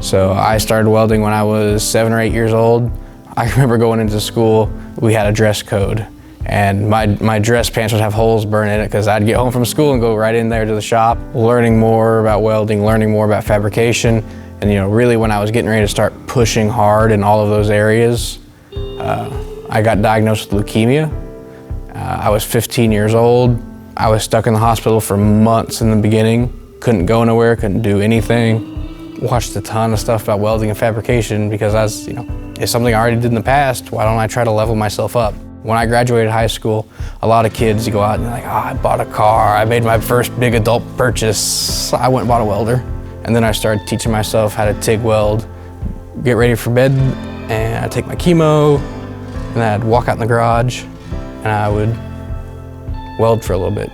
So I started welding when I was 7 or 8 years old. I remember going into school, we had a dress code, and my dress pants would have holes burned in it because I'd get home from school and go right in there to the shop, learning more about welding, learning more about fabrication. And really when I was getting ready to start pushing hard in all of those areas, I got diagnosed with leukemia. I was 15 years old. I was stuck in the hospital for months in the beginning. Couldn't go nowhere, couldn't do anything. Watched a ton of stuff about welding and fabrication because it's something I already did in the past. Why don't I try to level myself up? When I graduated high school, a lot of kids go out and they're like, I bought a car, I made my first big adult purchase. I went and bought a welder. And then I started teaching myself how to TIG weld, get ready for bed, and I'd take my chemo, and then I'd walk out in the garage, and I would weld for a little bit.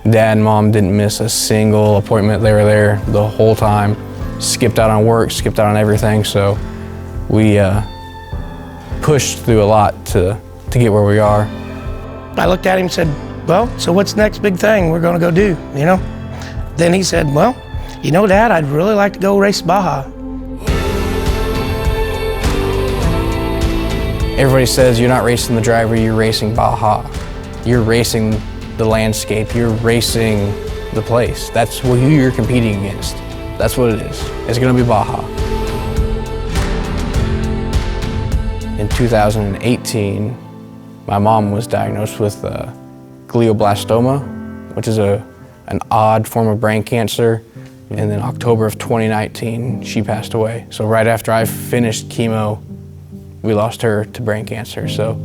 Dad and Mom didn't miss a single appointment. They were there the whole time. Skipped out on work, skipped out on everything, so we pushed through a lot to get where we are. I looked at him and said, well, so what's the next big thing we're gonna go do, Then he said, well, Dad, I'd really like to go race Baja. Everybody says you're not racing the driver, you're racing Baja. You're racing the landscape, you're racing the place. That's who you're competing against. That's what it is. It's gonna be Baja. In 2018, my mom was diagnosed with glioblastoma, which is an odd form of brain cancer. And then October of 2019, she passed away. So right after I finished chemo, we lost her to brain cancer. So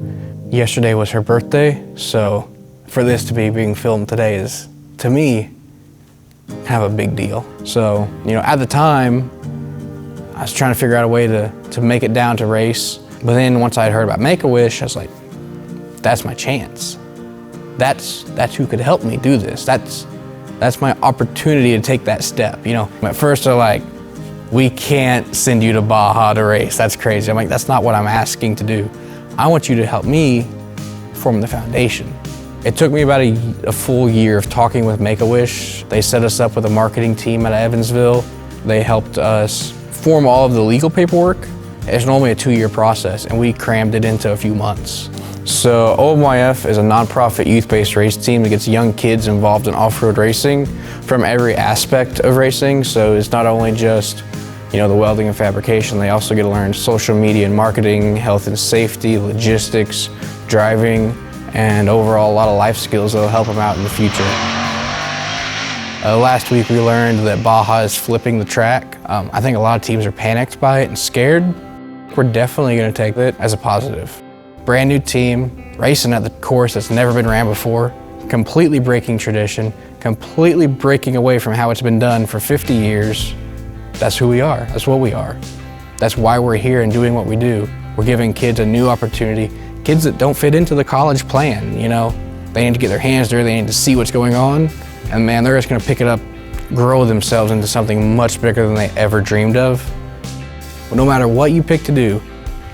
yesterday was her birthday. So for this to be being filmed today is, to me, kind of a big deal. So, at the time, I was trying to figure out a way to make it down to race. But then once I heard about Make-A-Wish, I was like, that's my chance. That's who could help me do this. That's my opportunity to take that step. At first they're like, we can't send you to Baja to race. That's crazy. I'm like, that's not what I'm asking to do. I want you to help me form the foundation. It took me about a full year of talking with Make-A-Wish. They set us up with a marketing team at Evansville. They helped us form all of the legal paperwork. It's normally a 2-year process, and we crammed it into a few months. So OMYF is a nonprofit youth-based race team that gets young kids involved in off-road racing from every aspect of racing. So it's not only just, the welding and fabrication, they also get to learn social media and marketing, health and safety, logistics, driving, and overall a lot of life skills that will help them out in the future. Last week we learned that Baja is flipping the track. I think a lot of teams are panicked by it and scared. We're definitely going to take it as a positive. Brand new team, racing at the course that's never been ran before, completely breaking tradition, completely breaking away from how it's been done for 50 years. That's who we are, that's what we are. That's why we're here and doing what we do. We're giving kids a new opportunity, kids that don't fit into the college plan, They need to get their hands dirty, they need to see what's going on, and man, they're just gonna pick it up, grow themselves into something much bigger than they ever dreamed of. But no matter what you pick to do,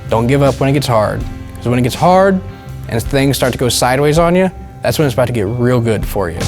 don't give up when it gets hard. Because when it gets hard and things start to go sideways on you, that's when it's about to get real good for you.